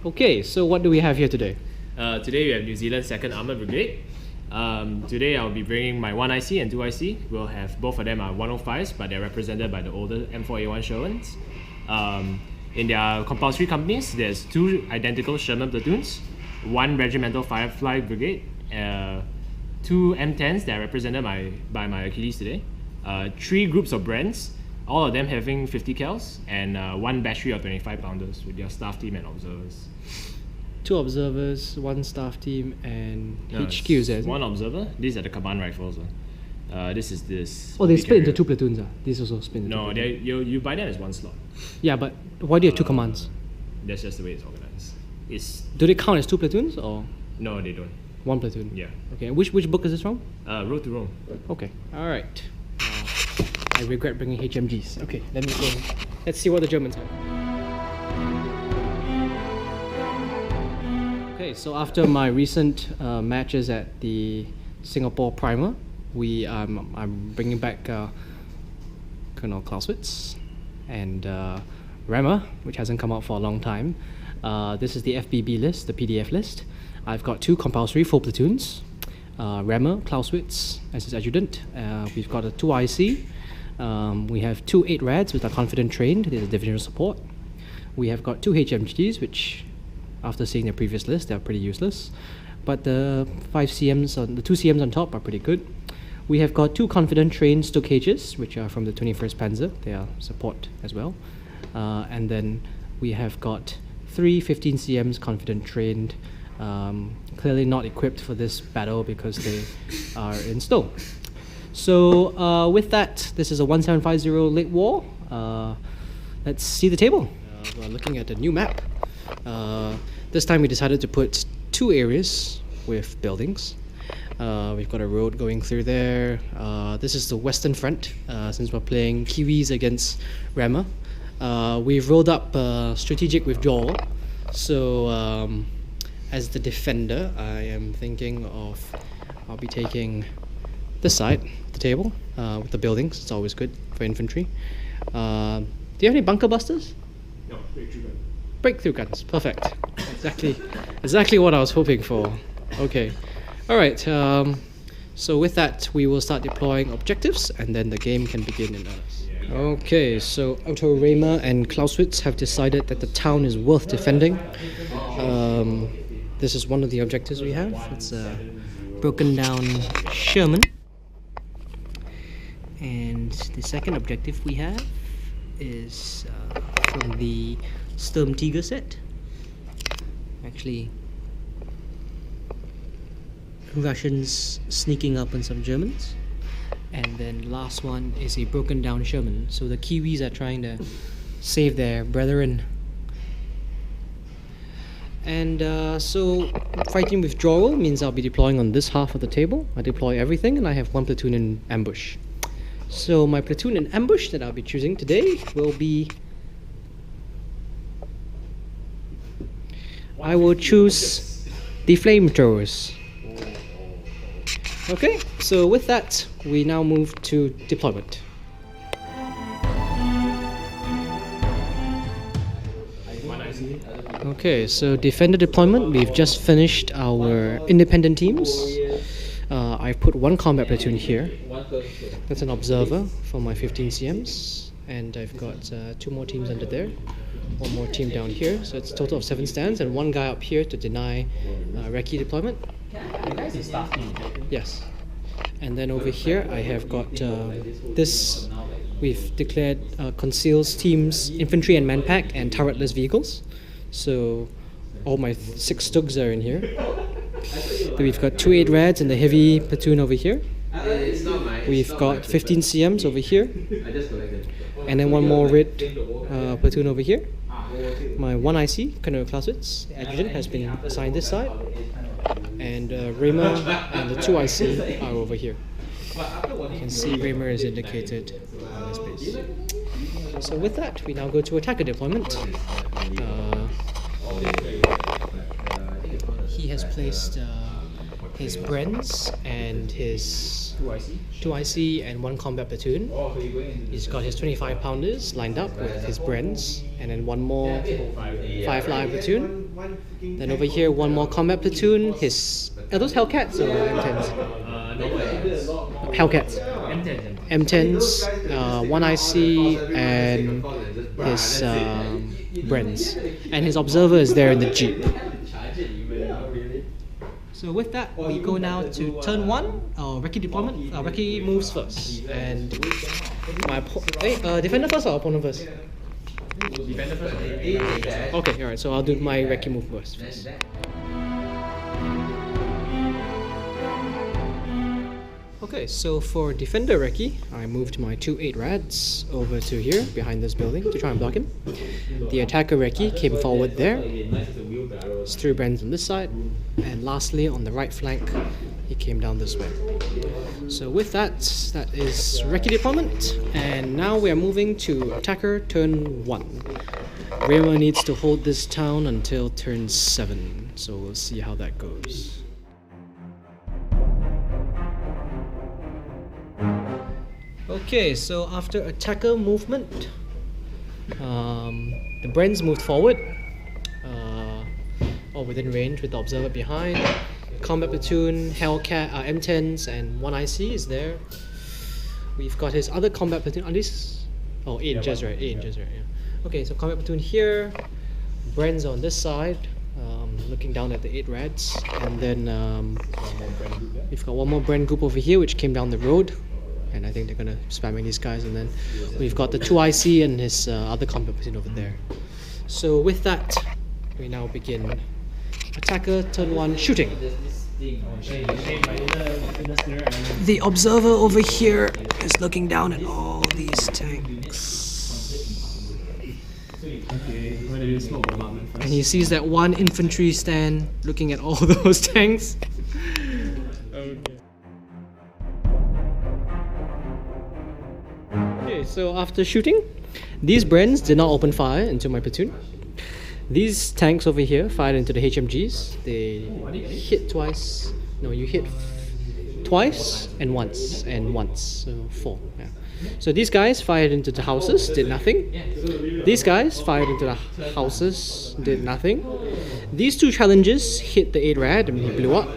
Okay, so what do we have here today? Today we have New Zealand's 2nd Armoured Brigade. Today I'll be bringing my 1IC and 2IC. We'll have both of them are 105s, but they're represented by the older M4A1 Shermans. In their compulsory companies, there's 2 identical Sherman platoons, 1 regimental Firefly Brigade, 2 M10s that are represented by my Achilles today, 3 groups of brands, all of them having 50 cals, and 1 battery of 25 pounders with their staff team and observers. 2 observers, 1 staff team, and HQ is there? 1 observer. These are the command rifles. This is this. Oh, they split into 2 platoons. These also split into 2 No, platoons. you buy them as 1 slot. Yeah, but why do you have 2 commands? That's just the way it's organized. Do they count as 2 platoons or? No, they don't. 1 platoon? Yeah. Okay, which book is this from? Road to Rome. Okay, alright. I regret bringing HMGs. Okay, let me go. Let's see what the Germans have. Okay, so after my recent matches at the Singapore Primer, I'm bringing back Col.Clausewitz and Remer, which hasn't come out for a long time. This is the FBB list, the PDF list. I've got 2 compulsory full platoons, Remer, Clausewitz as his adjutant. We've got a 2IC. We have 2 8-Rads with our confident trained. There's a divisional support. We have got 2 HMGs, which after seeing their previous list, they're pretty useless. But the 5 CMs, the 2 CMs on top are pretty good. We have got 2 confident trained Stokages, which are from the 21st Panzer. They are support as well. And then we have got 3 15 CMs confident trained, clearly not equipped for this battle because they are in Stowe. So with that, this is a 1750 late war. Let's see the table. We're looking at a new map. This time we decided to put 2 areas with buildings. We've got a road going through there. This is the Western Front, since we're playing Kiwis against Remer. We've rolled up strategic withdrawal. So as the defender, I am thinking of I'll be taking this side of the table with the buildings. It's always good for infantry. Do you have any bunker busters? No, breakthrough gun. Breakthrough guns, perfect. Exactly what I was hoping for. Okay, all right. So with that, we will start deploying objectives, and then the game can begin in earnest. Okay, so Otto Remer and Clausewitz have decided that the town is worth defending. This is one of the objectives we have. It's a broken down Sherman. And the second objective we have is from the Sturmtiger set. Actually, Russians sneaking up on some Germans. And then last one is a broken down Sherman. So the Kiwis are trying to save their brethren. And so fighting withdrawal means I'll be deploying on this half of the table. I deploy everything and I have 1 platoon in ambush. So my platoon in ambush that I'll be choosing today will be... I will choose the flamethrowers. Okay, so with that, we now move to deployment. Okay, so defender deployment, we've just finished our independent teams. I've put 1 combat platoon here. That's an observer for my 15 CMs. And I've got 2 more teams under there. 1 more team down here. So it's a total of 7 stands and 1 guy up here to deny recce deployment. Yes. And then over here I have got this. We've declared conceals teams, infantry and manpack, and turretless vehicles. So all my 6 Stugs are in here. Then we've got 2 8-Rads and the heavy platoon over here. We've got 15 CMs over here. And then 1 more red platoon over here. My 1IC, Col.Clausewitz, adjutant, has been assigned this side. And Remer and the 2IC are over here. You can see Remer is indicated on this base. So with that, we now go to attacker deployment. He has placed his Brens and his 2 IC. and 1 combat platoon. He's got his 25 pounders lined up with his Brens, and then one more 5 live platoon. Then over here, one more combat platoon. Are those Hellcats or M10s? Hellcats. M10s, 1 IC, and his Brens. And his observer is there in the Jeep. So with that, we go now to turn 1, recce deployment. Recce moves first. And my defender first or opponent first? Defender first. Okay, alright, so I'll do my recce move first. Okay, so for defender recce, I moved my 2 8-rads over to here, behind this building, to try and block him. The attacker recce came forward there. It's 3 Brens on this side. And lastly, on the right flank, he came down this way. So with that, that is recce deployment. And now we are moving to attacker turn 1. Remer needs to hold this town until turn 7. So we'll see how that goes. Okay, so after attacker movement, the Brens moved forward, all within range with the observer behind. Combat platoon, Hellcat, M10s, and 1 IC is there. We've got his other combat platoon. At least, 8 inches, right? 8 inches, right? Yeah. Okay, so combat platoon here, Brens on this side, looking down at the 8-rads, and then we've got one more Bren group over here, which came down the road. And I think they're gonna spamming these guys, and then we've got the 2 IC and his other combat platoon over there. So with that, we now begin attacker turn 1 shooting. The observer over here is looking down at all these tanks, and he sees that 1 infantry stand looking at all those tanks. So after shooting, these Brens did not open fire into my platoon. These tanks over here fired into the HMGs. They hit twice. No, you hit twice and once, so 4. Yeah. So these guys fired into the houses, did nothing. These guys fired into the houses, did nothing. These 2 challenges hit the 8-rad and he blew up.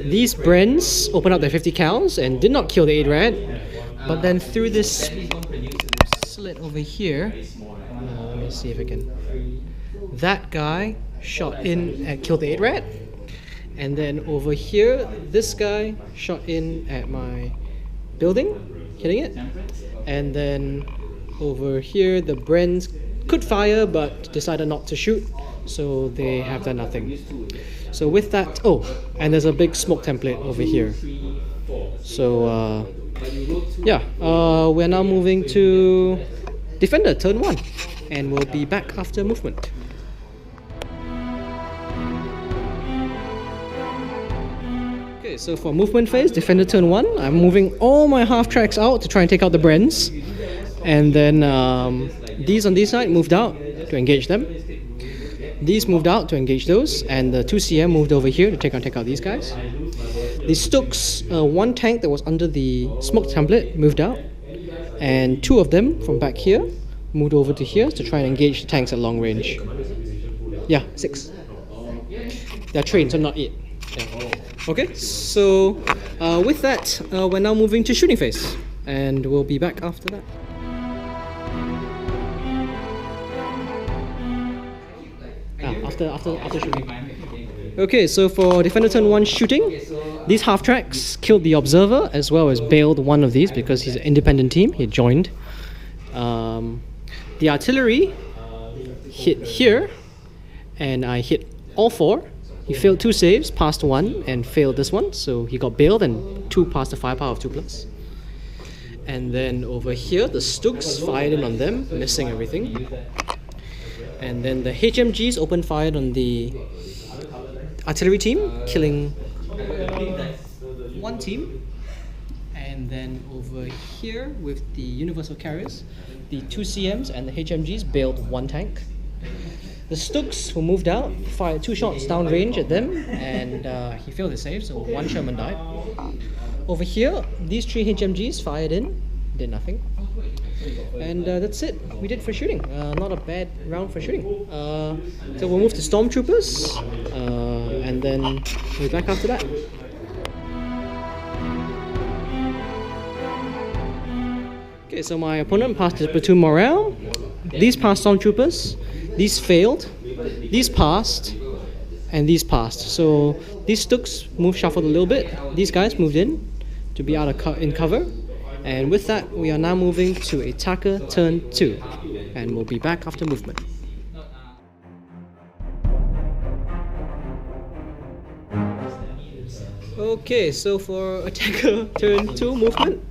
These Brens opened up their 50 cals and did not kill the 8-rad. But then through this slit over here, let me see if I can. That guy shot in and killed the 8-rad. And then over here, this guy shot in at my building, hitting it. And then over here, the Brens could fire but decided not to shoot, so they have done nothing. So with that, and there's a big smoke template over here. So we're now moving to defender turn 1, and we'll be back after movement. Okay, so for movement phase, defender turn 1, I'm moving all my half tracks out to try and take out the Brens, and then these on this side moved out to engage them. These moved out to engage those, and the 2CM moved over here to take out these guys. The Stooks, 1 tank that was under the smoke template moved out, and 2 of them from back here moved over to here to try and engage the tanks at long range. Yeah, 6. They're trained, so not 8. Yeah. Okay, so with that, we're now moving to shooting phase, and we'll be back after that. After shooting. Okay, so for defender turn 1 shooting, these half tracks killed the observer as well as bailed one of these because he's an independent team. He joined. The artillery hit here, and I hit all 4. He failed 2 saves, passed 1, and failed this one, so he got bailed, and 2 passed the firepower of 2+. And then over here, the Stooks fired in on them, missing everything. And then the HMGs opened fire on the artillery team, killing 1 team. And then over here with the universal carriers, the 2CMs and the HMGs bailed 1 tank. The Stooks, who moved out, fired 2 shots downrange at them, and he failed his save, so 1 Sherman died. Over here, these 3 HMGs fired in, did nothing. And that's it. We did for shooting. Not a bad round for shooting. So we'll move to stormtroopers, and then we'll be back after that. Okay, so my opponent passed his platoon morale. These passed stormtroopers. These failed. These passed. And these passed. So these stooks moved shuffled a little bit. These guys moved in to be out of in cover. And with that, we are now moving to attacker turn 2. And we'll be back after movement. Okay, so for attacker turn 2 movement,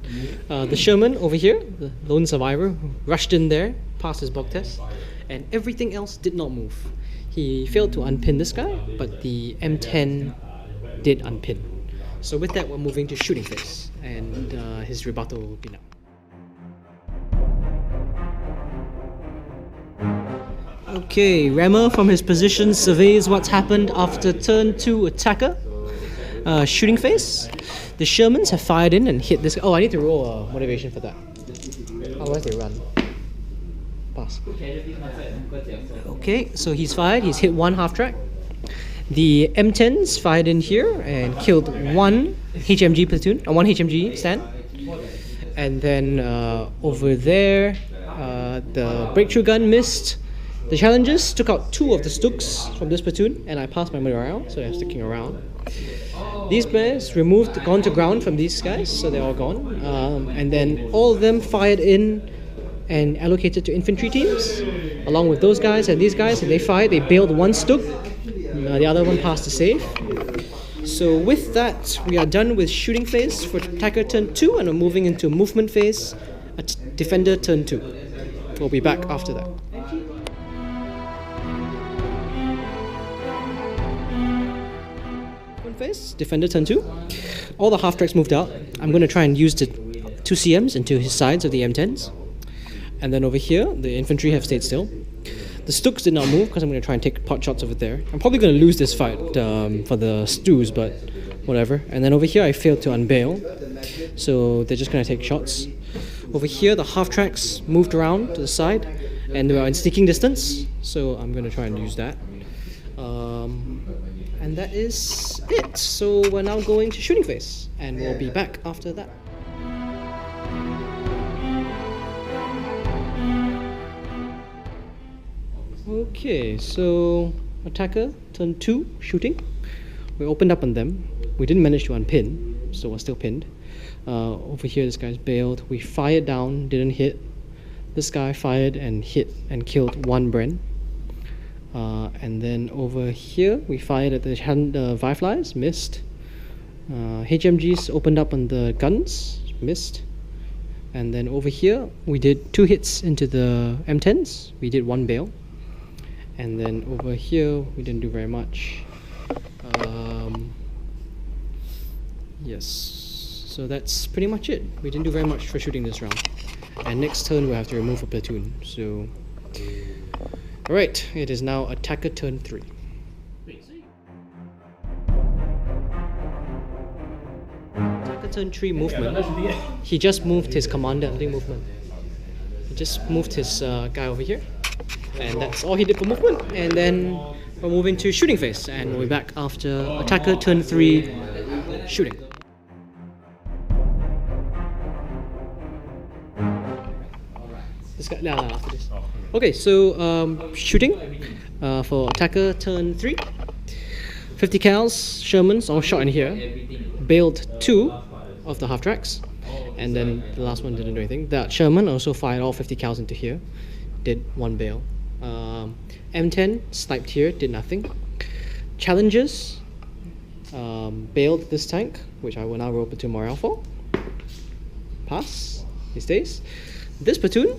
the Sherman over here, the lone survivor, rushed in there, passed his bulge test, and everything else did not move. He failed to unpin this guy, but the M10 did unpin. So with that, we're moving to shooting phase, and his rebuttal will be now. Okay, Remer from his position surveys what's happened after turn 2 attacker. Shooting phase. The Shermans have fired in and hit this. Oh, I need to roll a motivation for that. Otherwise they run. Pass. Okay, so he's fired. He's hit 1 half track. The M10s fired in here and killed 1 HMG platoon, 1 HMG stand. And then over there, the breakthrough gun missed. The challengers took out 2 of the stooks from this platoon, and I passed my morale, so they're sticking around. These bears gone to ground from these guys, so they're all gone. And then all of them fired in and allocated to infantry teams, along with those guys and these guys, and they fired. They bailed 1 stook, the other one passed to save. So with that, we are done with shooting phase for attacker turn 2, and we're moving into movement phase at defender turn 2. We'll be back after that. Phase, defender turn 2. All the half tracks moved out. I'm going to try and use the 2 CMs into his sides of the M10s. And then over here, the infantry have stayed still. The stooks did not move because I'm going to try and take pot shots over there. I'm probably going to lose this fight for the stews, but whatever. And then over here, I failed to unbail. So they're just going to take shots. Over here, the half tracks moved around to the side and they were in sneaking distance. So I'm going to try and use that. And that is it. So we're now going to shooting phase, and we'll be back after that. Okay, so attacker turn 2 shooting. We opened up on them. We didn't manage to unpin, so we're still pinned. Over here, this guy's bailed. We fired down, didn't hit. This guy fired and hit and killed 1 Bren. And then over here, we fired at the Fireflies, missed. HMGs opened up on the guns, missed. And then over here, we did 2 hits into the M10s, we did 1 bail. And then over here, we didn't do very much. Yes, so that's pretty much it. We didn't do very much for shooting this round. And next turn, we'll have to remove a platoon, so... Alright, it is now attacker turn 3. Attacker turn 3 movement. He just moved his commander movement. He just moved his guy over here. And that's all he did for movement. And then we're moving to shooting phase. And we'll be back after attacker turn 3 shooting. This guy, no, after this. Okay, so shooting for attacker turn 3. 50 cals, Shermans all shot in here. Bailed 2 of the half tracks, and then the last one didn't do anything. That Sherman also fired all 50 cals into here, did 1 bail. M10 sniped here, did nothing. Challengers bailed this tank, which I will now roll platoon morale for. Pass, he stays. This platoon,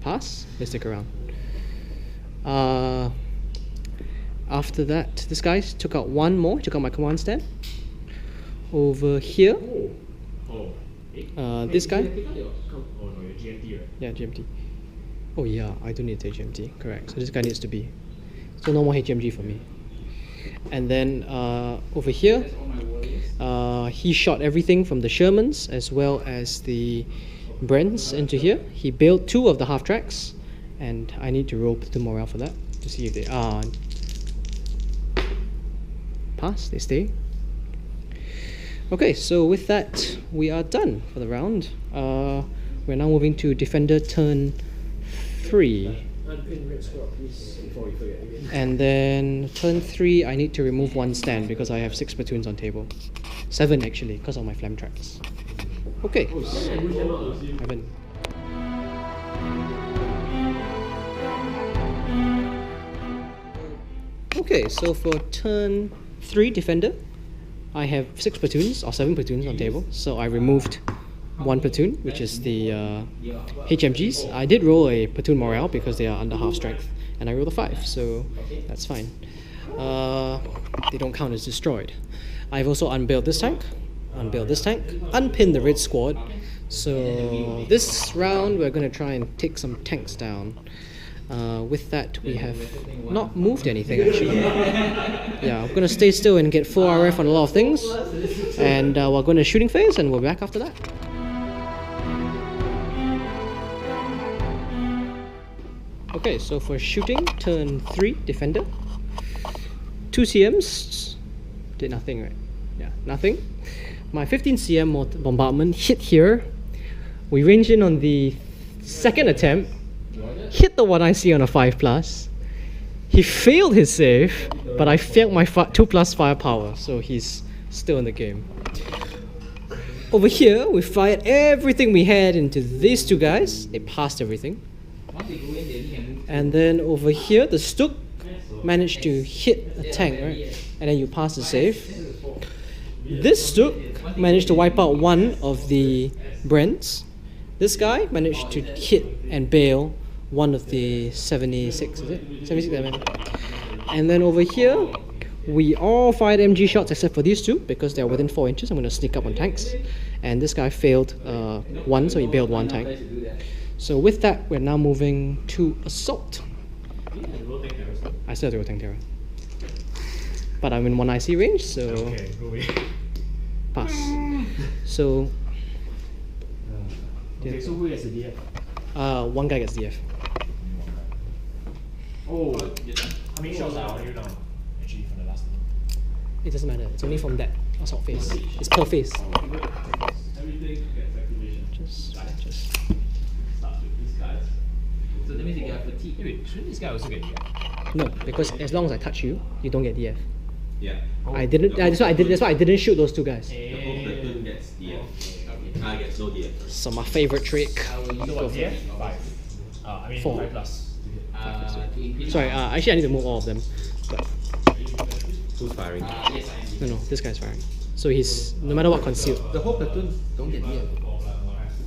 pass, they stick around. After that, this guy took out 1 more, took out my command stand. Over here, this guy. Yeah, GMT. Oh yeah, I do need to take GMT, correct. So this guy needs to be. So no more HMG for me. And then over here, He shot everything from the Shermans as well as the Brents into here. He bailed 2 of the half tracks, and I need to roll platoon morale for that to see if they are pass. They stay. Okay, so with that, we are done for the round. We're now moving to defender turn 3. And then turn 3, I need to remove 1 stand because I have 6 platoons on table. 7 actually, because of my flam tracks. Okay. 7. Okay, so for turn 3 defender, I have 6 platoons or 7 platoons on table. So I removed 1 platoon, which is the HMGs. I did roll a platoon morale because they are under half strength, and I rolled a 5, so that's fine. They don't count as destroyed. I've also unbailed this tank, unpinned the red squad. So this round we're going to try and take some tanks down. With that, we have not moved anything actually. Yeah, I'm going to stay still and get full RF on a lot of things, and we're going to shooting phase, and we'll be back after that. Okay, so for shooting, turn 3, defender. 2 CMs, did nothing, right? Yeah, nothing. My 15 CM bombardment hit here. We range in on the 2nd attempt, hit the one I see on a 5+. He failed his save, but I failed my 2+ firepower, so he's still in the game. Over here, we fired everything we had into these 2 guys. They passed everything. And then over here, the Stuk managed to hit a tank, right? And then you pass the save. This Stuk managed to wipe out 1 of the Brents. This guy managed to hit and bail 1 of the 76, is it? 76, I mean. And then over here, we all fired MG shots except for these 2 because they're within 4 inches. I'm going to sneak up on tanks. And this guy failed 1, so he bailed 1 tank. So with that, we're now moving to assault. I still have to roll tank terror. But I'm in 1 IC range, so pass. So Okay, so who gets the DF? 1 guy gets DF. Oh, how many shots are on you now? Actually, from the last one. It doesn't matter. It's only from that assault phase. It's per phase. Everything gets activation. Just. Starts with these guys. So that means you get fatigue. Wait, shouldn't this guy also get DF? No, because as long as I touch you, you don't get DF. Yeah. I didn't. That's why I didn't shoot those 2 guys. The whole platoon gets DF. I get no DF. So my favorite trick. So what, DF? 5. I mean 4. 5+. Sorry. Actually, I need to move all of them. But Who's firing? no, this guy's firing. So he's no matter what concealed. The whole platoon don't get DF.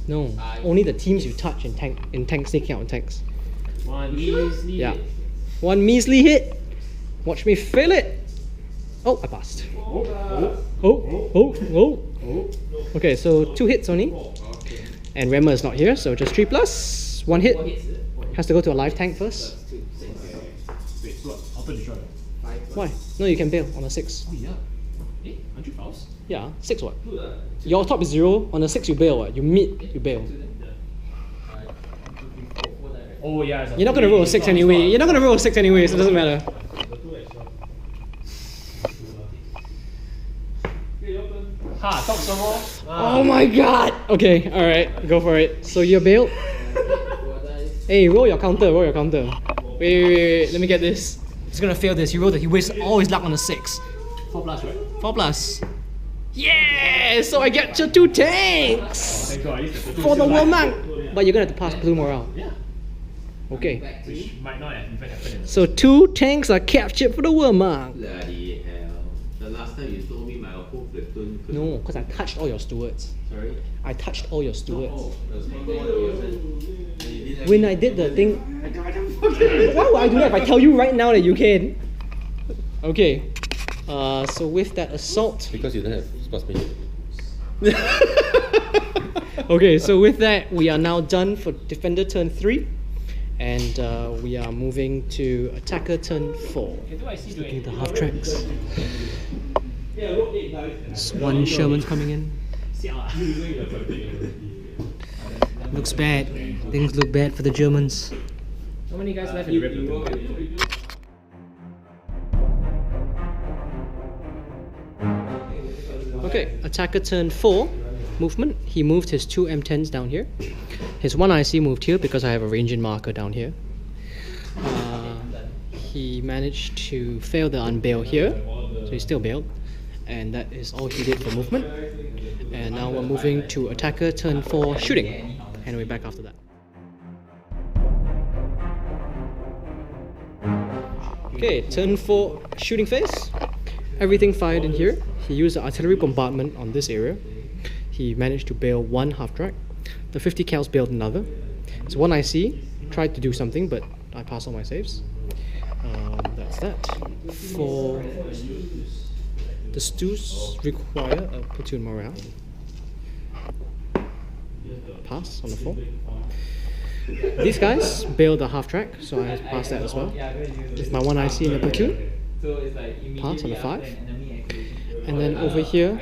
No, only the teams you touch in tank sneaking out in tanks. 1 measly. Yeah, 1 measly hit. Watch me fail it. Oh, I passed. Oh. Okay, so 2 hits only. And Remer is not here, so just 3+. 1 hit. Has to go to a live tank first. Wait, so what? Auto destroy? Why? No, you can bail on a 6. Oh yeah. 100 fouls? Yeah, 6 what? Your top is 0. On a 6 you bail what? You mid, you bail. Oh yeah. You're not gonna roll a 6 anyway. So it doesn't matter. Ha, top servo. Oh my god! Okay, alright, go for it. So you're bailed? Hey, roll your counter. Wait, let me get this. He's gonna fail this. He wastes all his luck on a 6. 4+, right? 4+. Yeah! So I get your 2 tanks! Thank God, at least the platoon For the still World alive. Monk! But you're gonna have to pass blue morale. Yeah. Okay. Which might not have even happened in the So 2 tanks are captured for the World Monk. Bloody hell. The last time you told me my whole platoon could... No, because I touched all your stewards. Sorry? I touched all your stewards. Oh, there was one more. When I did the thing... Why would I do that if I tell you right now that you can? Okay. So with that assault... Because you don't have sportsmanship. Okay, so with that, we are now done for defender turn 3. And we are moving to attacker turn 4. Okay, do I see doing The half tracks. There's one Sherman's coming in. Looks bad. Things look bad for the Germans. How many guys left in the platoon? Okay, attacker turn 4 movement. He moved his 2 M10s down here. His 1 IC moved here because I have a ranging marker down here. He managed to fail the unbail here, so he's still bailed. And that is all he did for movement. And now we're moving to attacker turn 4 shooting. And we're back after that. Okay, turn 4 shooting phase. Everything fired in here. He used the artillery bombardment on this area. He managed to bail 1 half-track. The 50 cals bailed another. So 1 IC tried to do something, but I passed all my saves. That's that. For the stews require a platoon morale. Pass on the 4. These guys bailed the half-track, so I passed that as well. With my 1 IC in the platoon. Pass on the 5. And then over here,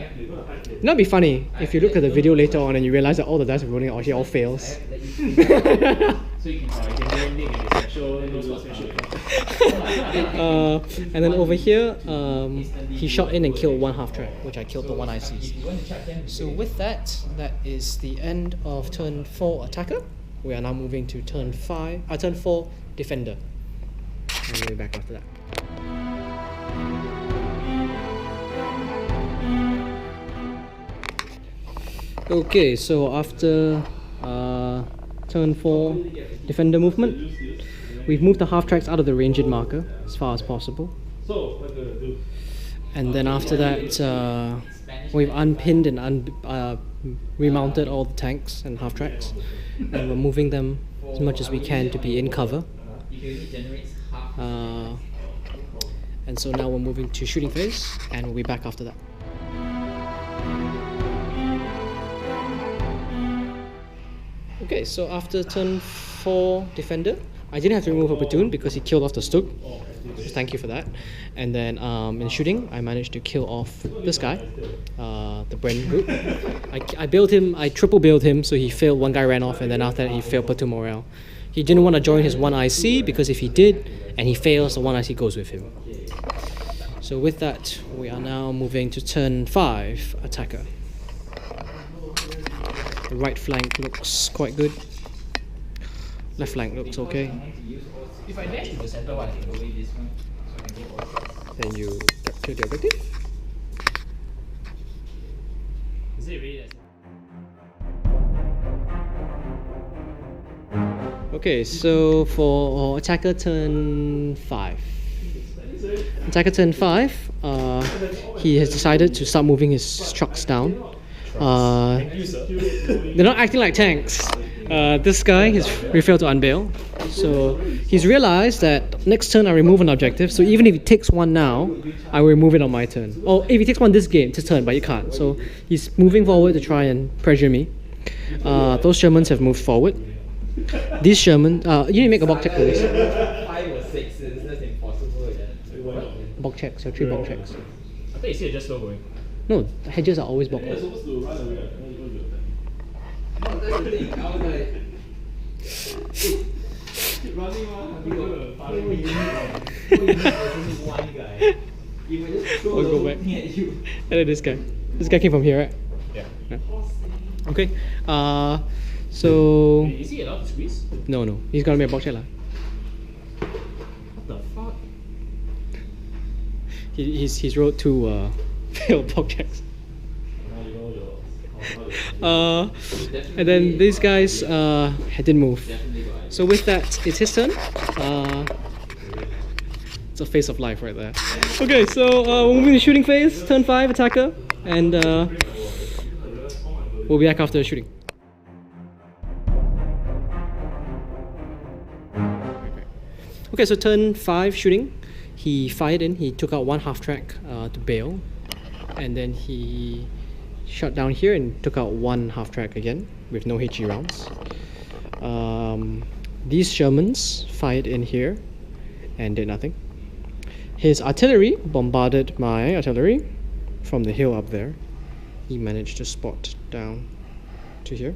it'd be funny if you look at the video later on and you realize that all the dice we're rolling actually all fails. And then over here, he shot in and killed 1 half-track, which I killed the 1 ICs. So with that, that is the end of turn 4 attacker. We are now moving to turn 4 defender. And we'll be back after that. Okay, so after turn 4 defender movement, we've moved the half tracks out of the ranged marker as far as possible. And then after that, we've unpinned and remounted all the tanks and half tracks, and we're moving them as much as we can to be in cover. And so now we're moving to shooting phase, and we'll be back after that. Okay, so after turn 4 defender, I didn't have to remove a platoon because he killed off the Stug. So thank you for that. And then in shooting, I managed to kill off this guy, the Bren group. I bailed him, I triple bailed him, so he failed, 1 guy ran off, and then after that he failed platoon morale. He didn't want to join his 1 IC because if he did, and he fails, the 1 IC goes with him. So with that, we are now moving to turn 5 attacker. The right flank looks quite good. Left flank looks okay. If I dash to the center one, I can go away this one. So I can go all. Then you capture the objective. Is it really that? Okay, so for attacker turn 5. Attacker turn 5, he has decided to start moving his trucks down. They're not acting like tanks. This guy has failed to unbail. So he's realized that next turn I remove an objective. So even if he takes 1 now, I will remove it on my turn. Or if he takes 1 this game, it's his turn, but he can't. So he's moving forward to try and pressure me. Those Shermans have moved forward. These Sherman, you need to make a bulk check for this. 5 or 6, that's impossible. Bulk checks, your 3 bulk checks. I thought you said just slow going. No, hedges are always bulk. You're supposed to run away. No, that's the thing. I was like, Keep running, man. You're gonna follow you me. need one guy. He would just throw I'll go the back. whole thing at you. And then this guy. This guy came from here, right? Yeah. Okay. So Wait, is he allowed to squeeze? no, he's gonna make a bulk check lah. What the fuck? He's rolled 2 failed bulk checks. And then these guys didn't move. So with that, it's his turn. It's a phase of life right there. Okay, so we're moving to shooting phase, turn 5 attacker, and we'll be back after the shooting. Okay, so turn 5 shooting. He fired in, he took out 1 half track to bail, and then he shot down here and took out 1 half track again with no HE rounds. These Shermans fired in here and did nothing. His artillery bombarded my artillery from the hill up there. He managed to spot down to here.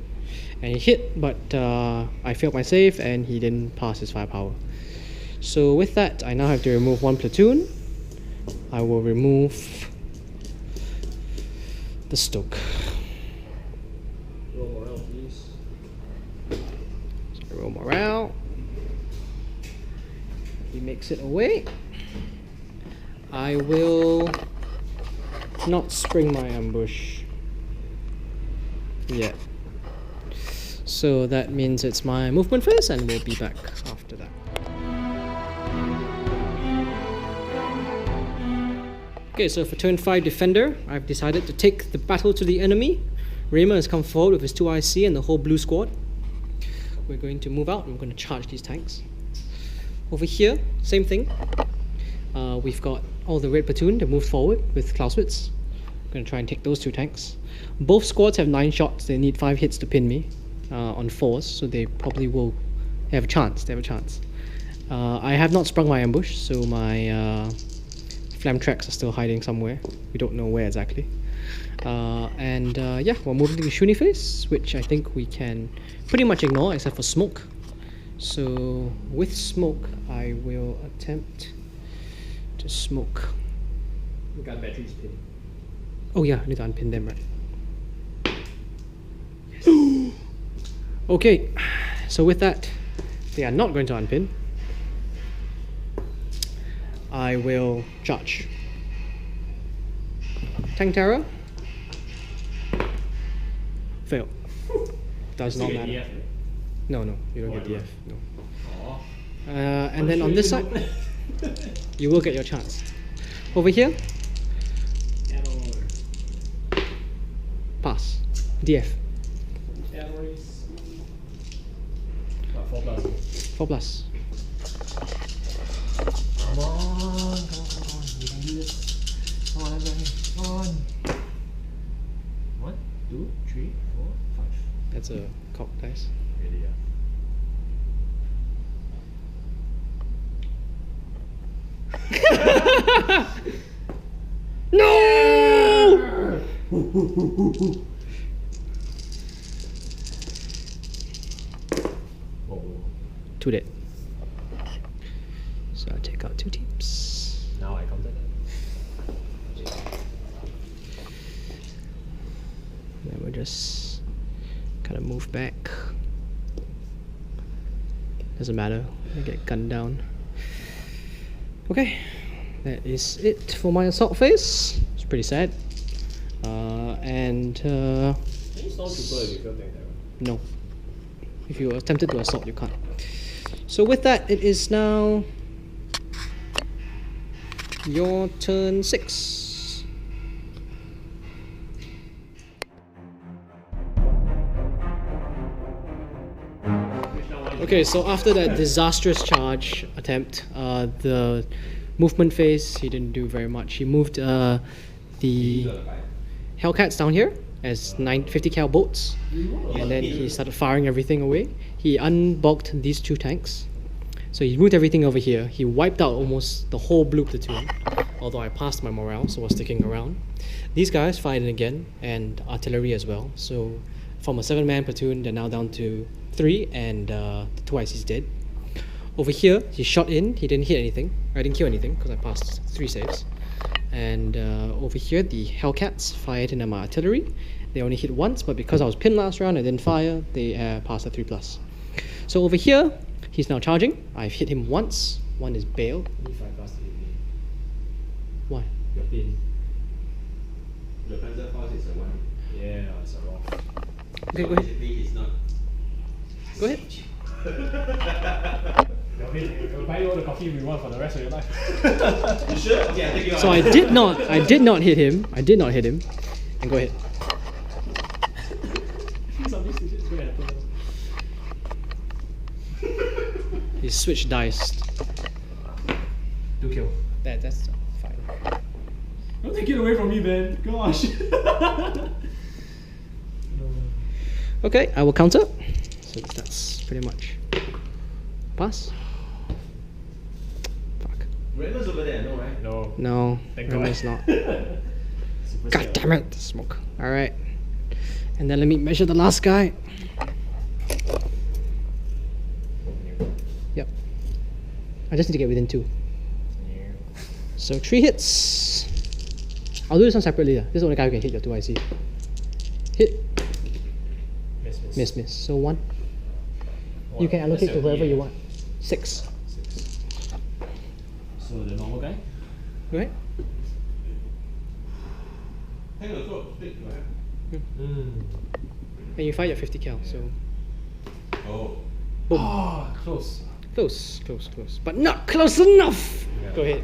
And he hit, but I failed my save and he didn't pass his firepower. So with that, I now have to remove 1 platoon. I will remove the Stoke. Roll morale, please. So roll morale. He makes it away. I will not spring my ambush yet. So that means it's my movement phase and we'll be back after that. Okay, so for turn 5 defender, I've decided to take the battle to the enemy. Remer has come forward with his 2 IC and the whole blue squad. We're going to move out and we're going to charge these tanks. Over here, same thing. We've got all the red platoon that moved forward with Clausewitz. I'm going to try and take those 2 tanks. Both squads have 9 shots. They need 5 hits to pin me on 4s, so they probably will have a chance. They have a chance. I have not sprung my ambush, so my flam tracks are still hiding somewhere. We don't know where exactly. Yeah, we're moving to the shooting phase, which I think we can pretty much ignore except for smoke. So with smoke, I will attempt to smoke. We got batteries pinned. Oh yeah, I need to unpin them, right? Yes. Okay, so with that, they are not going to unpin. I will charge. Tank terror. Fail. Does not Still matter. get DF, right? No, you don't Oh, get I DF. don't. No. Aw. And then on this side, you will get your chance. Over here, pass. DF. 4 plus. 4 plus. Come on. You can do this. Come on, everybody. Come on. 1, 2, 3, 4, 5. That's a cock dice. Really, yeah. No! Whoa. 2 dead. So I take out 2 teams. Now I counted that. Then we'll just kind of move back. Doesn't matter. I get gunned down. Okay, that is it for my assault phase. It's pretty sad. Can you stormtrooper if you feel tank terror? No. If you attempted to assault, you can't. So with that, it is now your turn 6. Okay, so after that disastrous charge attempt, the movement phase, he didn't do very much. He moved the Hellcats down here as 50 cal bolts, and then he started firing everything away. He unbulked these 2 tanks. So he moved everything over here. He wiped out almost the whole blue platoon, although I passed my morale, so I was sticking around. These guys fired in again, and artillery as well. So from a 7-man platoon, they're now down to 3, and the 2 ICs dead. Over here, he shot in. He didn't hit anything. I didn't kill anything because I passed 3 saves. And over here, the Hellcats fired in my artillery. They only hit once, but because I was pinned last round and didn't fire, they passed a 3+. So over here, he's now charging. I've hit him once. 1 is bailed. You need 5 plus to hit me. Why? You're pinned. The Panzer Force is a 1. Yeah, it's a rock. Okay, So go ahead. basically he's not. Go ahead. You're pinned. You'll buy all the coffee we want for the rest of your life. You sure? Okay, I'll take you out. So I did not hit him. And go ahead. Something stupid is going to happen. He switched dice. 2 kill. That's fine. Don't take it away from me, Ben. Gosh. Okay, I will counter. So that's pretty much pass. Fuck. Remer's over there, no, right? No. No, Thank God. Remer's not. Super God safe. damn it, smoke. Alright. And then let me measure the last guy. Yep. I just need to get within 2. So 3 hits. I'll do this one separately. This is the only guy who can hit your 2IC. Hit. Miss. So 1. You can allocate to whoever you want. 6. So the normal guy? Go ahead. Hang on, so stick, right? And you fire your 50 cal, so Oh. boom. Ah, close. Close. But not close enough! Yeah. Go ahead.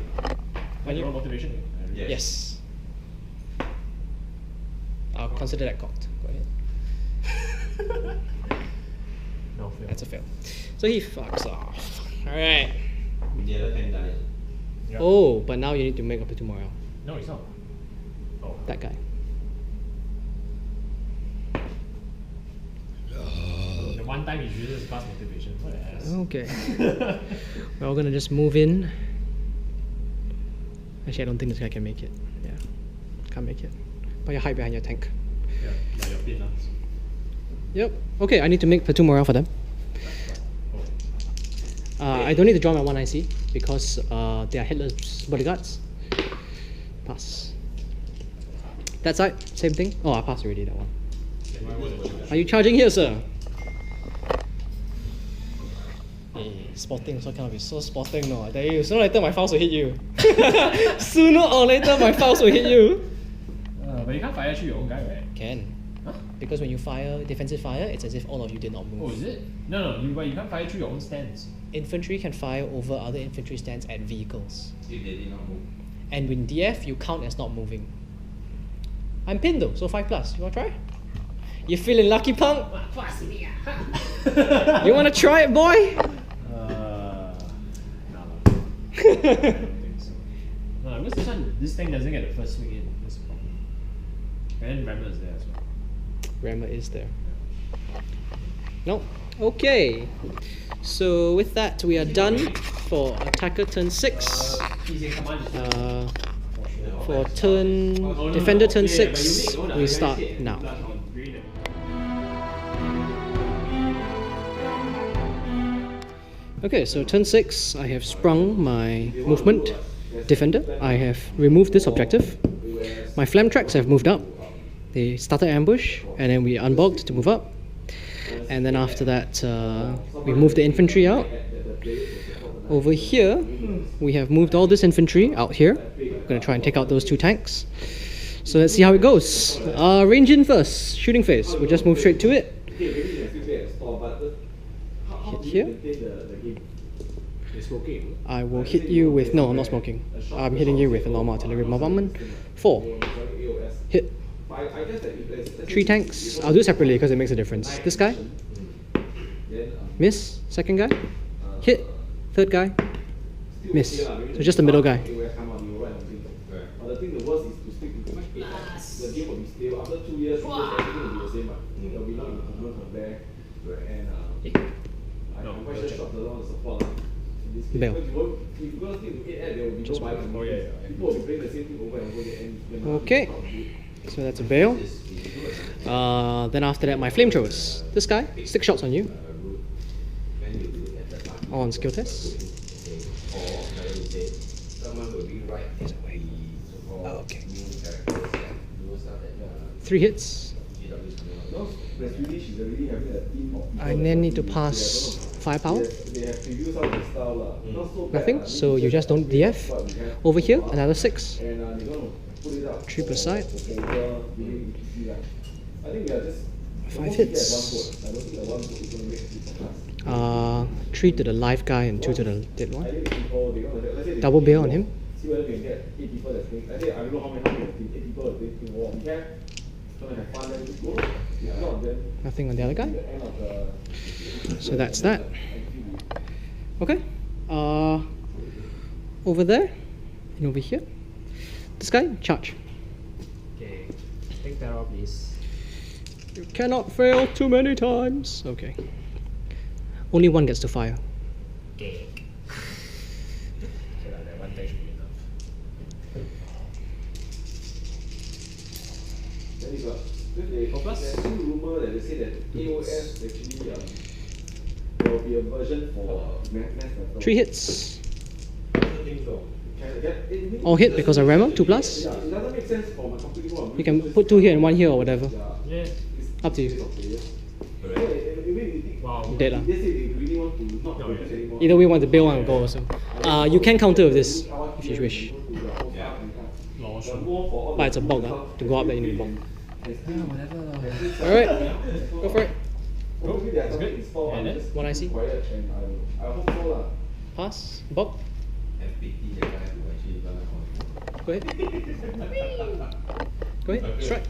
And your motivation? Yes. I'll consider that cocked. Go ahead. No, fail. That's a fail. So he fucks off. Alright. The other 10 died. Yeah. Oh, but now you need to make up the 2 morale. No, it's not. Oh. That guy. The one time he uses class motivation. What the ass? Okay. We're gonna just move in. Actually, I don't think this guy can make it. Yeah. Can't make it. But you hide behind your tank. Yeah, like your pin. Yep. Okay, I need to make the 2 morale for them. I don't need to draw my 1 IC because they are headless bodyguards. Pass. That side, same thing. Oh, I passed already, that one. Are you charging here, sir? Hey, spotting also cannot be so spotting, no. I tell you, sooner or later my files will hit you. Sooner or later my files will hit you. But you can't fire through your own guy, right? Can. Huh? Because when you fire defensive fire, it's as if all of you did not move. Oh, is it? No, but you can't fire through your own stands. Infantry can fire over other infantry stands at vehicles. If they did not move. And with DF, you count as not moving. I'm pinned though, so 5+. You wanna try? You feeling lucky, punk? You wanna try it, boy? No. I don't think so. No, because this thing doesn't get the first swing in. That's the problem. And then Remer is there as well. Remer is there. No. Okay. So with that, we are done for attacker turn 6. For turn defender turn 6, we start now. Okay, so turn 6, I have sprung my movement defender. I have removed this objective. My flam tracks have moved up. They started ambush, and then we unbogged to move up. And then after that, we moved the infantry out. Over here, we have moved all this infantry out here. We're going to try and take out those 2 tanks. So let's see how it goes. Range in first, shooting phase. We'll just move straight to it. Hit here. I will hit you with... No, I'm not smoking. I'm hitting you with a normal artillery bombardment. 4. Hit. 3 tanks. I'll do it separately because it makes a difference. This guy. Miss. Second guy. Hit. Third guy. Miss. So just the middle guy. Bail. Just one. Okay. So that's a bail. Then after that, my flamethrowers. This guy, 6 shots on you. On skill test. He's away. Oh, okay. 3 hits. I then need to pass firepower. Nothing, so you just don't DF. Over here, another 6. 3 per side. 5 hits. 3 to the live guy and 2 to the dead one. Double bail on him. Nothing on the other guy. So that's that. Okay. Over there and over here. This guy, charge. Okay. Take that off, please. You cannot fail too many times. Okay. Only one gets to fire. Okay. Okay, that one thing should be enough. plus. There's still rumor that they say that AOS actually there will be a version for mass battle. 3 hits. I don't think so. All hit because of Remer, 2 plus. Yeah, it doesn't make sense for my company. You can put 2 here and 1 here or whatever. Yeah. Up to you. Wow. Dead lah. They say they really want to not produce anymore. Either way, want to build one and go also. You can counter with this if you wish. But it's a bulk, to go up there you need a bulk. Alright, go for it. That's good. And then? 1 IC. I hope so lah. Pass, bulk. FBB that guy who actually run a Go ahead. Go ahead, strike.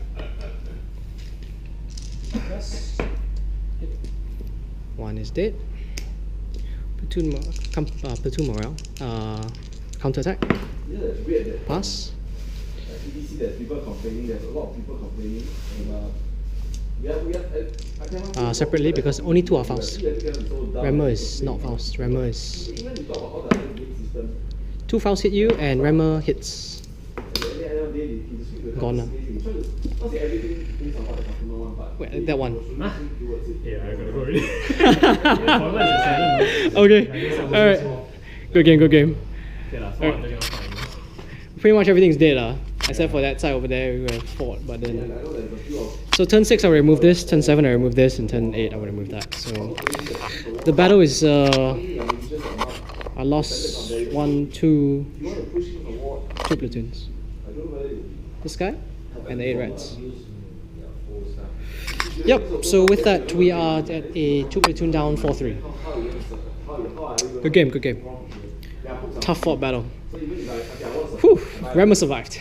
One is dead. Platoon morale. Counter attack. Yeah, it's weird that Pass. FBC there's people complaining, there's a lot of people complaining, and I cannot Separately because only 2 are fast. Remer Remer is not fast. Remer is Even you talk about all the other game systems, 2 fouls hit you and Remer hits. at the end of the day, he just speak to the Gone customer, he try to not say everything based on what the customer want, but Wait, that one. he was looking towards it. Yeah, I gotta go already. Okay. Alright. Good game, good game. Okay lah, 400 fine. Pretty much everything's dead except for that side over there we would have fought, but And I then know there's a few of so turn 6 I will remove this, turn 7 I remove this, and turn 8 I will remove that. So the battle is I lost 1, 2, you want to push him forward, 2 platoons. I don't know whether it This guy and the 8 rats. will be Yep, so with that we are at a 2 platoon down 4-3. how are you going Good game, good game. to Tough fought battle. so even if I want to Whew, Remer survived.